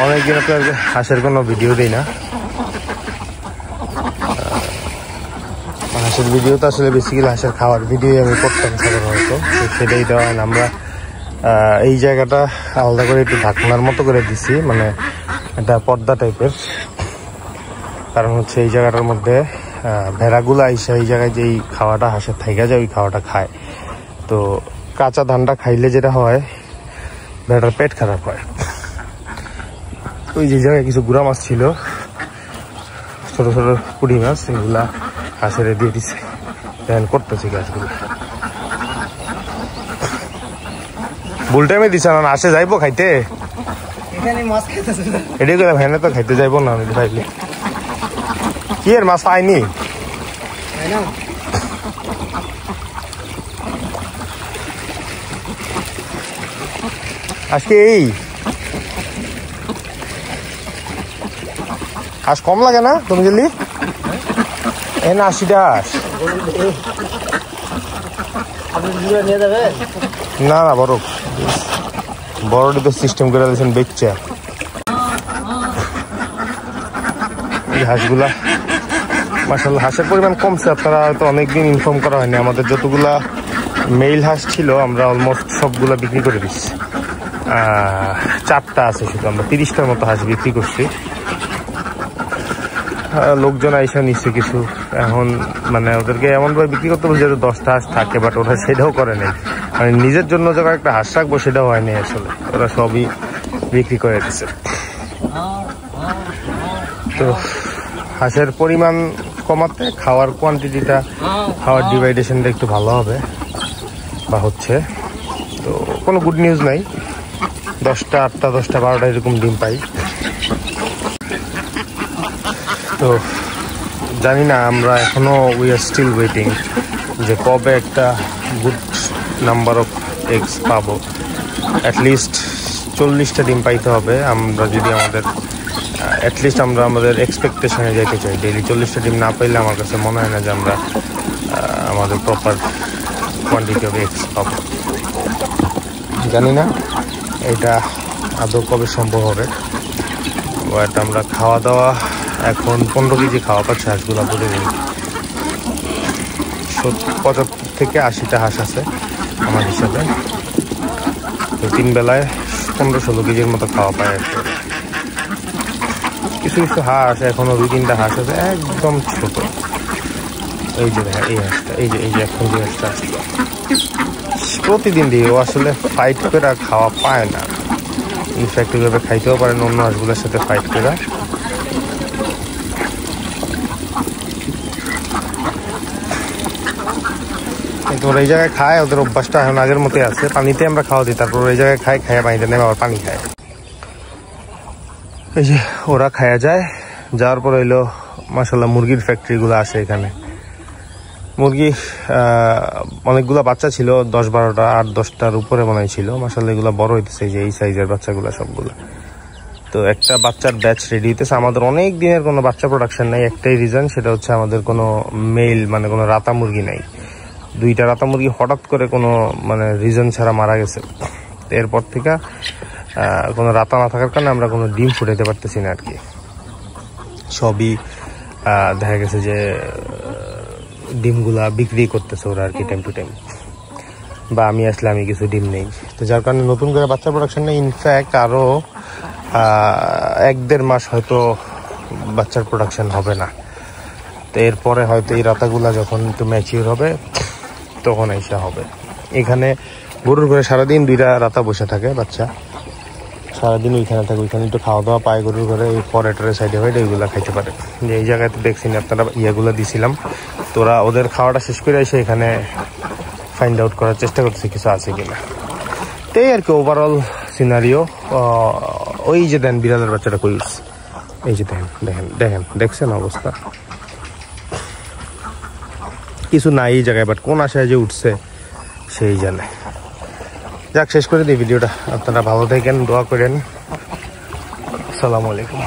অনেকদিন আপনার হাঁসের কোনো ভিডিও দিই না। হাঁসের ভিডিও তো আসলে বেসিক্যালি হাঁসের খাওয়ার ভিডিও আমি করতাম সাধারণত, তো সেটাই দেওয়া হয় না। আমরা এই জায়গাটা আলাদা করে একটু ঢাকনার মতো করে দিছি, মানে এটা পর্দা টাইপের। কারণ হচ্ছে এই জায়গাটার মধ্যে ভেড়াগুলো আইসা এই জায়গায় যেই খাওয়াটা হাঁসের থাইকা যায় ওই খাওয়াটা খায়। তো কাঁচা ধানটা খাইলে যেটা হয়, ভেড়াটার পেট খারাপ হয়। ওই যে জায়গায় কিছু গুড়া মাছ ছিল, ছোট ছোট পুঁটি মাছ, এগুলা হাঁসের দিয়ে দিছে। দেখেন করতেছি গাছগুলো ভুল টাইমে দিছে না, হাঁসে যাইবো খাইতে। এটাই করে ভ্যানে তো খাইতে যাইবো না ভাইলে। কি এর মাছ পাইনি আজকে। এই হাঁস কম লাগে না তুমি গেলি না? 80টা হাঁস না না, বড়টি তো সিস্টেম করে দিয়েছেন বেচছে। এই হাঁসগুলা মাশাআল্লাহ হাঁসের পরিমাণ কমছে। আপনারা হয়তো অনেকদিন ইনফর্ম করা হয়নি। আমাদের যতগুলা মেল হাঁস ছিল আমরা অলমোস্ট সবগুলা বিক্রি করে দিচ্ছি। 4টা আছে শুধু। আমরা 30টার মতো হাঁস বিক্রি করছি। লোকজন আইসা নিচ্ছে কিছু। এখন মানে ওদেরকে এমনভাবে বিক্রি করতে বলছে যে 10টা হাঁস থাকে, বাট ওরা সেটাও করে নাই। মানে নিজের জন্য যখন একটা হাঁস রাখবো সেটাও হয়নি আসলে, ওরা সবই বিক্রি করে দিচ্ছে। তো হাঁসের পরিমাণ কমাতে খাওয়ার কোয়ান্টিটিটা, খাওয়ার ডিভাইডেশনটা একটু ভালো হবে বা হচ্ছে। তো কোনো গুড নিউজ নাই, 10টা 8টা 10টা 12টা এরকম ডিম পাই। তো জানি না, আমরা এখনো উই আর স্টিল ওয়েটিং যে কবে একটা গুড নাম্বার অফ এগস পাবো। অ্যাটলিস্ট 40টা ডিম পাইতে হবে আমরা যদি আমাদের অ্যাটলিস্ট আমরা আমাদের এক্সপেকটেশনে যেতে চাই। ডেইলি 40টা ডিম না পাইলে আমার কাছে মনে হয় না যে আমরা আমাদের প্রপার কোয়ান্টিটি অফ এগস পাবো। জানি না এটা আদৌ কবে সম্ভব হবে। বাট আমরা খাওয়া দাওয়া এখন 15 কেজি খাওয়া পাচ্ছে হাঁসগুলো প্রতিদিন। 75 থেকে 80টা হাঁস আছে আমার হিসাবে। তো 3 বেলায় 15-16 কেজির মতো খাওয়া পায় আর কি। কিছু কিছু হাঁস এখনো 2-3টা হাঁস আছে একদম ছোট। এই যে এই হাঁসটা, এই যে এখন যে হাঁসটা আসলো প্রতিদিন দিয়ে, ও আসলে ফাইট করে খাওয়া পায় না। ইনফ্যাক্ট ওইভাবে খাইতেও পারে না অন্য হাঁসগুলোর সাথে ফাইট করে। তোর এই জায়গায় খায়, ওদের অভ্যাসটা এখন আগের মতোই আছে। পানিতে আমরা খাওয়া দিই, তারপর এই জায়গায় খায়, খাইয়া পানিতে নেমে আবার পানি খায়। এই যে ওরা খায়া যায়। যাওয়ার পর হইলো মাশাআল্লাহ মুরগির ফ্যাক্টরিগুলো আছে এখানে। মুরগি অনেকগুলো বাচ্চা ছিল, 10-12টা 8-10টার উপরে মনে ছিল। মাশাআল্লাহ এগুলো বড় হইতেছে, যে এই সাইজের বাচ্চাগুলো সবগুলো। তো একটা বাচ্চার ব্যাচ রেডি হইতেছে। আমাদের অনেক দিনের কোনো বাচ্চা প্রোডাকশন নাই, একটাই রিজন, সেটা হচ্ছে আমাদের কোনো মেল মানে কোনো রাতা মুরগি নাই। 2টা রাতা মুরগি হঠাৎ করে কোনো মানে রিজন ছাড়া মারা গেছে। এরপর থেকে কোনো রাতা না থাকার কারণে আমরা কোনো ডিম ফুটাইতে পারতেছি না আর কি। সবই দেখা গেছে যে ডিমগুলা বিক্রি করতেছে ওরা আর কি টাইম টু টাইম, বা আমি আসলে আমি কিছু ডিম নেই। তো যার কারণে নতুন করে বাচ্চা প্রোডাকশন নেই। ইনফ্যাক্ট আরও 1-1.5 মাস হয়তো বাচ্চার প্রোডাকশন হবে না। তো এরপরে হয়তো এই রাতাগুলা যখন একটু ম্যাচিউর হবে তখন এসে হবে। এখানে গরুর ঘরে সারাদিন 2টা রাতা বসে থাকে বাচ্চা, সারাদিন ওইখানে থাকে। ওইখানে একটু খাওয়া দাওয়া পায় গরুর ঘরে, এই পরেটারের সাইডে হয়ে ওইগুলো খাইতে পারে। যে এই জায়গায় তো দেখছেন আপনারা ইয়েগুলো দিছিলাম, তোরা ওদের খাওয়াটা শেষ করে এসে এখানে ফাইন্ড আউট করার চেষ্টা করছে কিছু আছে কিনা। তাই আর কি ওভারঅল সিনারিও। ওই যে দেন বিড়ালের বাচ্চাটা কই উঠছে, এই যে দেখেন দেখছেন অবস্থা। কিছু নাই এই জায়গায়, বাট কোন আশায় যে উঠছে সেই জানে। যাক, শেষ করে দিই ভিডিওটা। আপনারা ভালো থাকেন, দোয়া করেন। আসসালামু আলাইকুম।